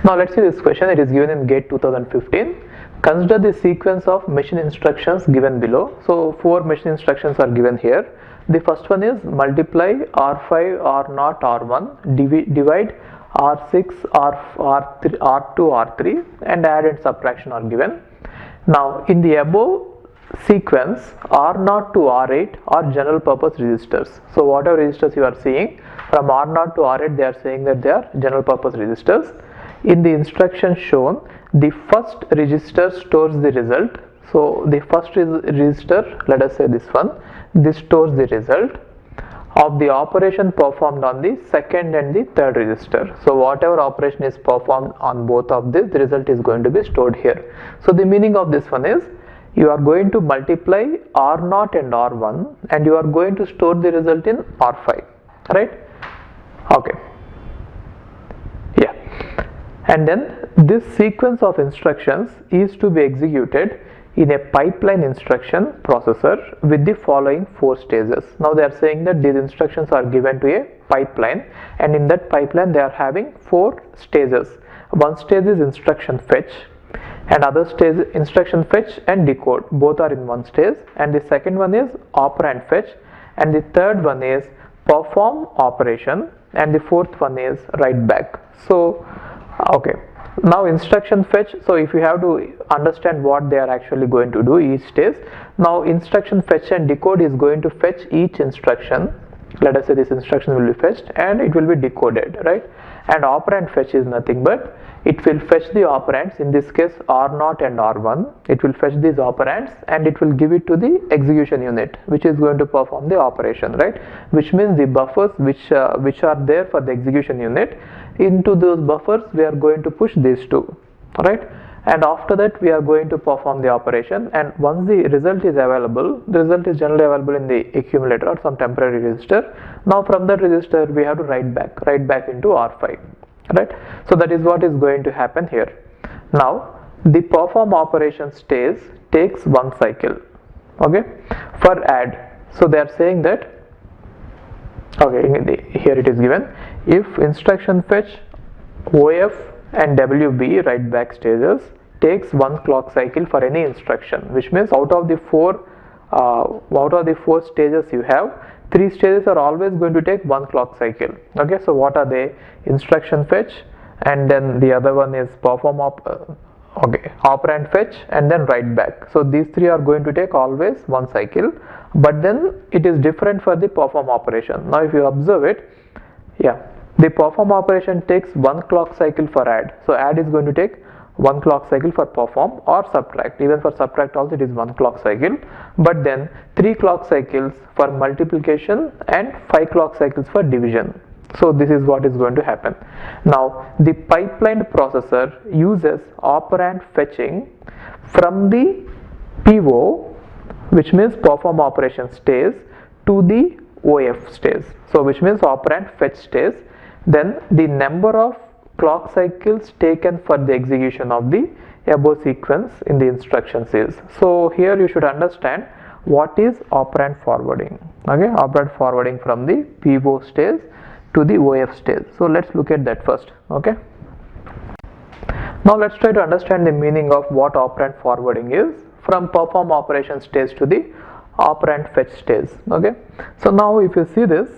Now let's see this question. It is given in GATE 2015. Consider the sequence of machine instructions given below. So 4 machine instructions are given here. The first one is multiply R5, R0, R1, divide R6, R3, R2, R3, and add and subtraction are given. Now in the above sequence, R0 to R8 are general purpose registers. So whatever registers you are seeing from R0 to R8, they are saying that they are general purpose registers. In the instruction shown, the first register stores the result. So the first register, let us say this one, this stores the result of the operation performed on the second and the third register. So whatever operation is performed on both of this, the result is going to be stored here. So the meaning of this one is, you are going to multiply R0 and R1 and you are going to store the result in R5, right? Okay. Yeah. And then this sequence of instructions is to be executed in a pipeline instruction processor with the following 4 stages. Now they are saying that these instructions are given to a pipeline, and in that pipeline they are having 4 stages. One stage is instruction fetch, and other stage instruction fetch and decode, both are in one stage, and the second one is operand fetch, and the third one is perform operation, and the fourth one is write back. So okay, now instruction fetch, so if you have to understand what they are actually going to do each stage. Now instruction fetch and decode is going to fetch each instruction. Let us say this instruction will be fetched and it will be decoded, right? And operand fetch is nothing but it will fetch the operands, in this case R0 and R1. It will fetch these operands and it will give it to the execution unit, which is going to perform the operation, right? Which means the buffers which are there for the execution unit, into those buffers we are going to push these two, right? And after that we are going to perform the operation, and once the result is available, the result is generally available in the accumulator or some temporary register. Now from that register we have to write back into R5, right? So that is what is going to happen here. Now the perform operation stage takes 1 cycle, okay, for add. So they are saying that, okay, here it is given, if instruction fetch, OF and WB write back stages takes 1 clock cycle for any instruction, which means out of the 4 stages you have, 3 stages are always going to take 1 clock cycle. Okay, so what are they? Instruction fetch, and then the other one is perform operand fetch, and then write back. So these 3 are going to take always 1 cycle, but then it is different for the perform operation. Now if you observe it, yeah, the perform operation takes 1 clock cycle for add. So add is going to take 1 clock cycle for perform, or subtract. Even for subtract also it is 1 clock cycle, but then 3 clock cycles for multiplication and 5 clock cycles for division. So this is what is going to happen. Now the pipeline processor uses operand fetching from the PO, which means perform operation stage, to the OF stage. So which means operand fetch stage. Then the number of clock cycles taken for the execution of the above sequence in the instructions is. So here you should understand what is operand forwarding. Okay, operand forwarding from the PO stage to the OF stage. So let's look at that first. Okay, now let's try to understand the meaning of what operand forwarding is from perform operation stage to the operand fetch stage. Okay, so now if you see this,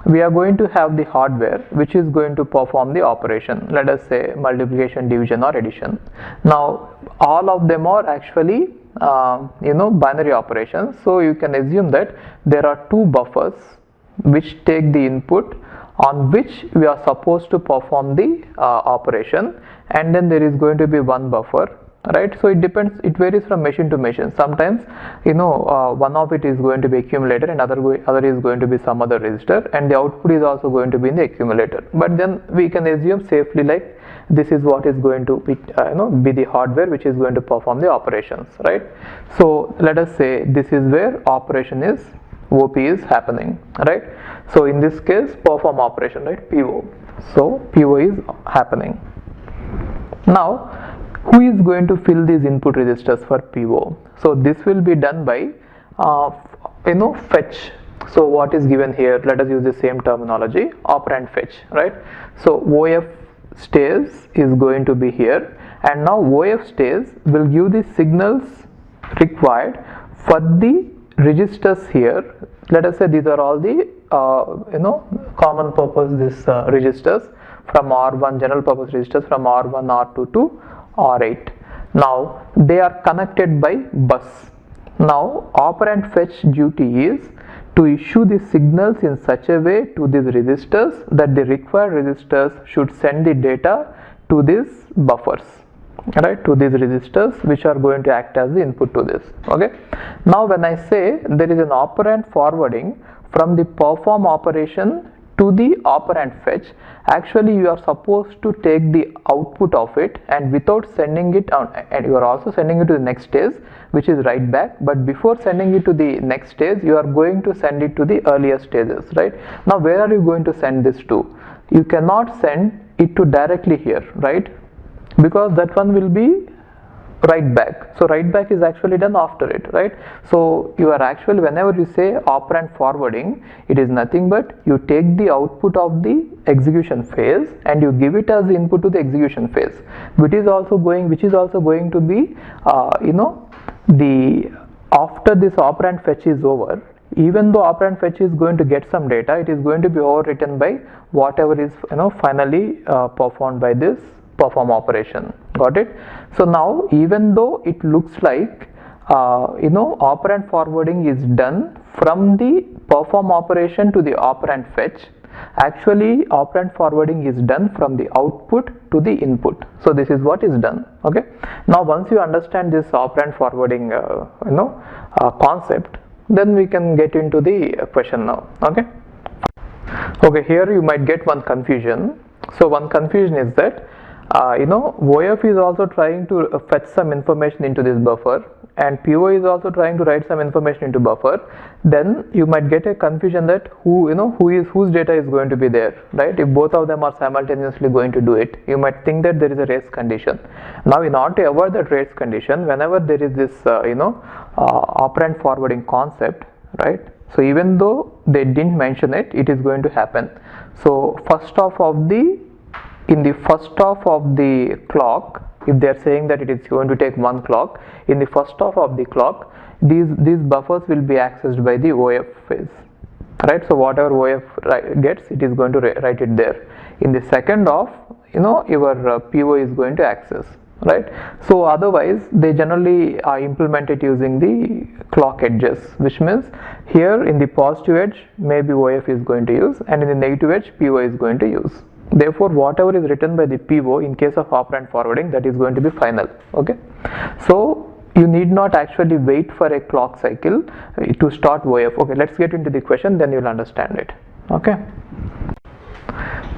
we are going to have the hardware which is going to perform the operation, let us say multiplication, division, or addition. Now all of them are actually binary operations, so you can assume that there are 2 buffers which take the input on which we are supposed to perform the operation, and then there is going to be 1 buffer, right? So it depends, it varies from machine to machine. Sometimes one of it is going to be accumulator and other is going to be some other register, and the output is also going to be in the accumulator. But then we can assume safely like this is what is going to be be the hardware which is going to perform the operations, right? So let us say this is where operation is, OP is happening, right? So in this case perform operation, right, PO. So PO is happening. Now who is going to fill these input registers for PO? So this will be done by fetch. So what is given here, let us use the same terminology, operand fetch, right? So OF stays is going to be here, and now OF stays will give the signals required for the registers here. Let us say these are all the common purpose registers from R1, general purpose registers from R1, R2 to R8. Now they are connected by bus. Now operand fetch duty is to issue the signals in such a way to these registers that the required registers should send the data to these buffers, right, to these registers which are going to act as the input to this. Okay, now when I say there is an operand forwarding from the perform operation to the operand fetch, actually you are supposed to take the output of it, and without sending it on, and you are also sending it to the next stage, which is write back, but before sending it to the next stage you are going to send it to the earlier stages, right? Now where are you going to send this to? You cannot send it to directly here, right, because that one will be write back. So write back is actually done after it, right? So you are actually, whenever you say operand forwarding, it is nothing but you take the output of the execution phase and you give it as the input to the execution phase, which is also going to be the after this operand fetch is over. Even though operand fetch is going to get some data, it is going to be overwritten by whatever is finally performed by this perform operation. Got it? So now even though it looks like operand forwarding is done from the perform operation to the operand fetch, actually operand forwarding is done from the output to the input. So this is what is done. Okay, now once you understand this operand forwarding concept, then we can get into the question now. Okay, here you might get one confusion. So one confusion is that OF is also trying to fetch some information into this buffer, and PO is also trying to write some information into buffer. Then you might get a confusion that whose data is going to be there, right? If both of them are simultaneously going to do it, you might think that there is a race condition. Now in order to avoid that race condition, whenever there is this operand forwarding concept, right? So even though they didn't mention it, it is going to happen. So in the first half of the clock, if they are saying that it is going to take one clock, in the first half of the clock, these buffers will be accessed by the OF phase, right? So whatever OF gets, it is going to write it there. In the second half, your PO is going to access, right? So otherwise they generally implement it using the clock edges, which means here in the positive edge maybe OF is going to use, and in the negative edge PO is going to use. Therefore whatever is written by the PO in case of operand forwarding, that is going to be final. Okay, so you need not actually wait for a clock cycle to start OF. Okay, let's get into the question, then you will understand it. Okay,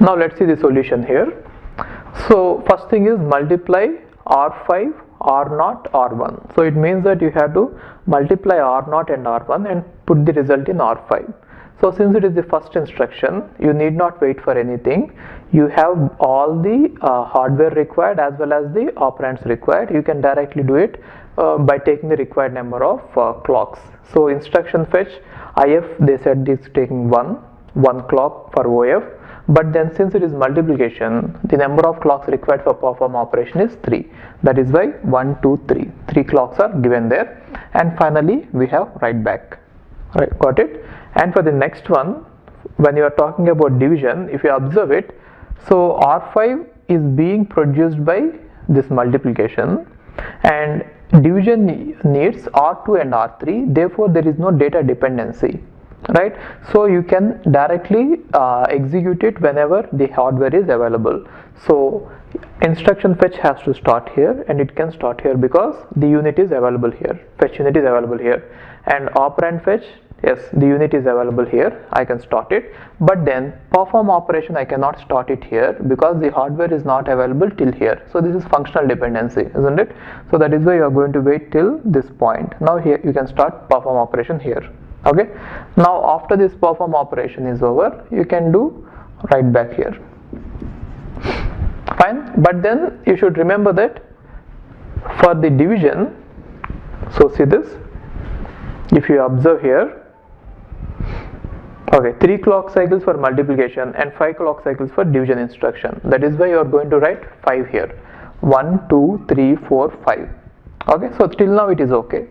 now let's see the solution here. So first thing is multiply R5, R0, R1. So it means that you have to multiply R0 and R1 and put the result in R5. So since it is the first instruction, you need not wait for anything. You have all the hardware required as well as the operands required. You can directly do it by taking the required number of clocks. So instruction fetch IF, they said is taking one clock for OF, but then since it is multiplication, the number of clocks required for perform operation is 3. That is why 1, 2, 3. 3 clocks are given there, and finally we have write back. Right, got it? And for the next one, when you are talking about division, if you observe it, so R5 is being produced by this multiplication, and division needs R2 and R3, therefore there is no data dependency, right? So you can directly execute it whenever the hardware is available. So instruction fetch has to start here, and it can start here because the unit is available here, fetch unit is available here, and operand fetch, yes, the unit is available here, I can start it, but then perform operation I cannot start it here because the hardware is not available till here. So this is functional dependency, isn't it? So that is why you are going to wait till this point. Now here you can start perform operation here. Okay, now after this perform operation is over, you can do write back here. Fine, but then you should remember that for the division, so see this, if you observe here, Okay, 3 clock cycles for multiplication and 5 clock cycles for division instruction. That is why you are going to write 5 here. 1, 2, 3, 4, 5. Okay, so till now it is okay.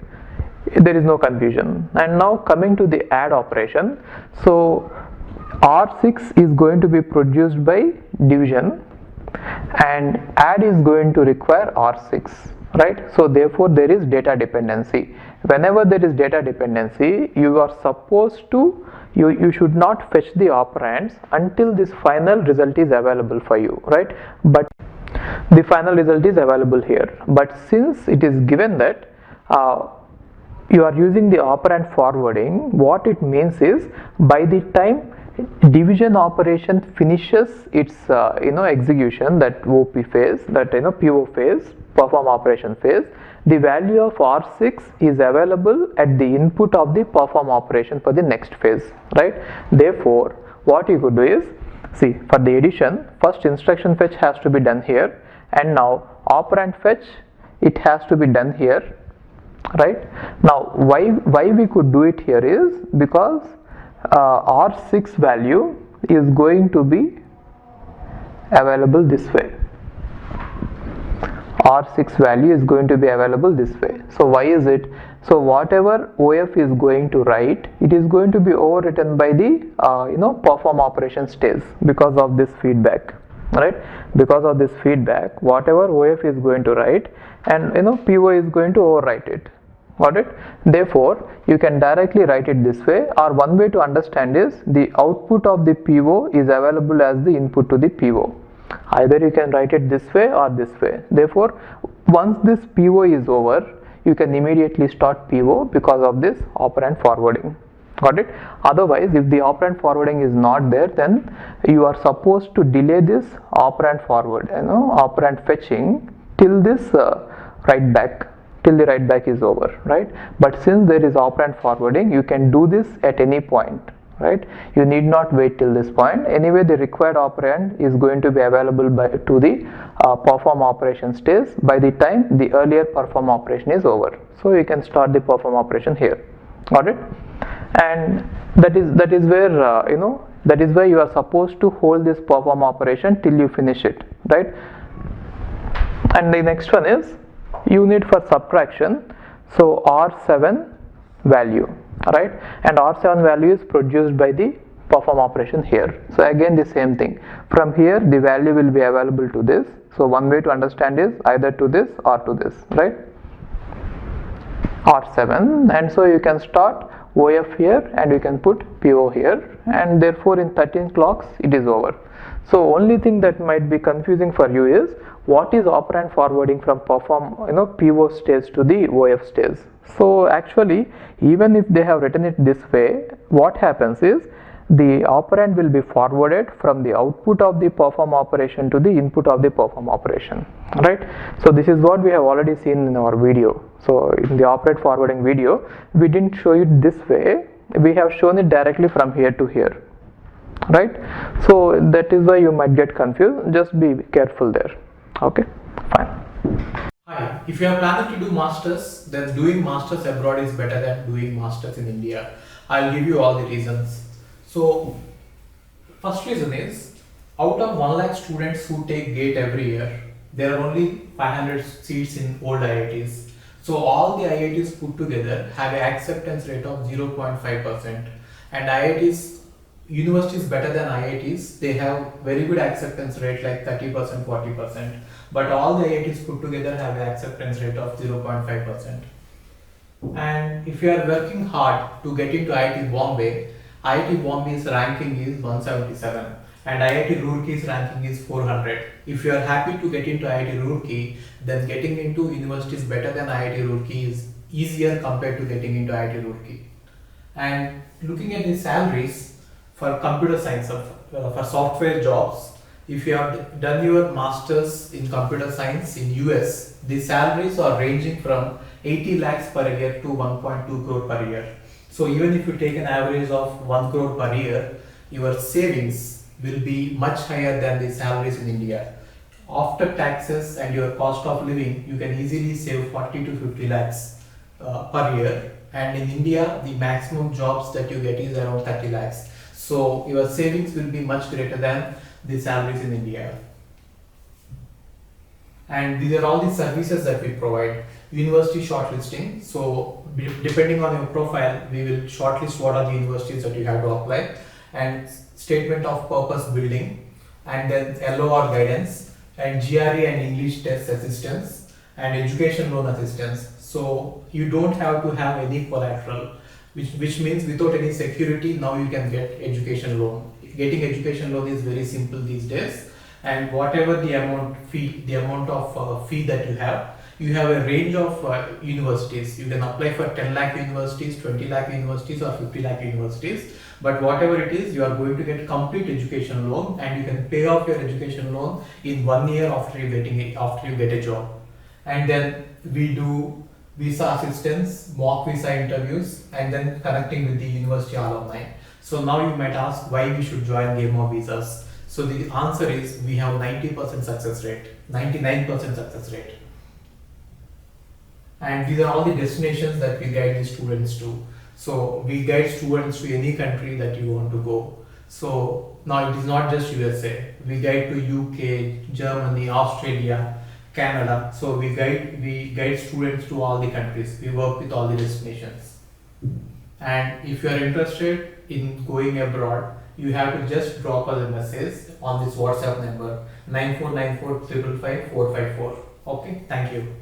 There is no confusion. And now coming to the add operation. So R6 is going to be produced by division and add is going to require R6, right? So therefore there is data dependency. Whenever there is data dependency, you are supposed to you should not fetch the operands until this final result is available for you, right? But the final result is available here. But since it is given that you are using the operand forwarding, what it means is by the time division operation finishes its execution, that OP phase, that PO phase, perform operation phase, the value of R6 is available at the input of the perform operation for the next phase, right? Therefore what you could do is, see, for the addition, first instruction fetch has to be done here, and now operand fetch, it has to be done here, right? Now why we could do it here is because R6 value is going to be available this way. R6 value is going to be available this way. So why is it? So whatever OF is going to write, it is going to be overwritten by the perform operation stage because of this feedback, right? Because of this feedback, whatever OF is going to write, and PO is going to overwrite it. Got it? Therefore you can directly write it this way, or one way to understand is the output of the PO is available as the input to the PO. Either you can write it this way or this way. Therefore once this PO is over, you can immediately start PO because of this operand forwarding. Got it? Otherwise, if the operand forwarding is not there, then you are supposed to delay this operand forward, operand fetching till this write back, till the write back is over, right? But since there is operand forwarding, you can do this at any point, right? You need not wait till this point. Anyway, the required operand is going to be available to the perform operation stage by the time the earlier perform operation is over. So you can start the perform operation here. Got it? And that is where that is why you are supposed to hold this perform operation till you finish it, right? And the next one is unit for subtraction. So R7 value, right? And R7 value is produced by the perform operation here. So again the same thing. From here the value will be available to this. So one way to understand is either to this or to this, right? R7, and so you can start OF here and you can put PO here, and therefore in 13 clocks it is over. So only thing that might be confusing for you is what is operand forwarding from perform PO stage to the OF stage. So actually even if they have written it this way, what happens is the operand will be forwarded from the output of the perform operation to the input of the perform operation, right? So this is what we have already seen in our video. So in the operand forwarding video, we didn't show it this way, we have shown it directly from here to here, right? So that is why you might get confused. Just be careful there. Okay, fine. Hi, if you are planning to do masters, then doing masters abroad is better than doing masters in India. I'll give you all the reasons. So first reason is, out of 1 lakh students who take GATE every year, there are only 500 seats in old IITs. So all the IITs put together have an acceptance rate of 0.5%, and IITs, universities better than IITs, they have very good acceptance rate like 30%, 40%, but all the IITs put together have an acceptance rate of 0.5%. And if you are working hard to get into IIT Bombay's ranking is 177 and IIT Roorkee's ranking is 400. If you are happy to get into IIT Roorkee, then getting into universities better than IIT Roorkee is easier compared to getting into IIT Roorkee. And looking at the salaries for computer science, for software jobs, if you have done your masters in computer science in US, the salaries are ranging from 80 lakhs per year to 1.2 crore per year. So even if you take an average of 1 crore per year, your savings will be much higher than the salaries in India. After taxes and your cost of living, you can easily save 40 to 50 lakhs per year. And in India, the maximum jobs that you get is around 30 lakhs. So your savings will be much greater than the salaries in India. And these are all the services that we provide. University shortlisting. So depending on your profile, we will shortlist what are the universities that you have to apply, and statement of purpose building, and then LOR guidance, and GRE and English test assistance, and education loan assistance. So you don't have to have any collateral, which means without any security, now you can get education loan. Getting education loan is very simple these days, and whatever the amount of fee that you have a range of universities. You can apply for 10 lakh universities, 20 lakh universities, or 50 lakh universities. But whatever it is, you are going to get complete education loan, and you can pay off your education loan in 1 year after you get a job. And then we do visa assistance, mock visa interviews, and then connecting with the university alumni. So now you might ask why we should join Game of Visas. So the answer is we have 90% success rate, 99% success rate. And these are all the destinations that we guide the students to. So we guide students to any country that you want to go. So now it is not just USA. We guide to UK, Germany, Australia, Canada. So we guide students to all the countries. We work with all the destinations. And if you are interested in going abroad, you have to just drop us a message on this WhatsApp number 9494 555 454. Okay, thank you.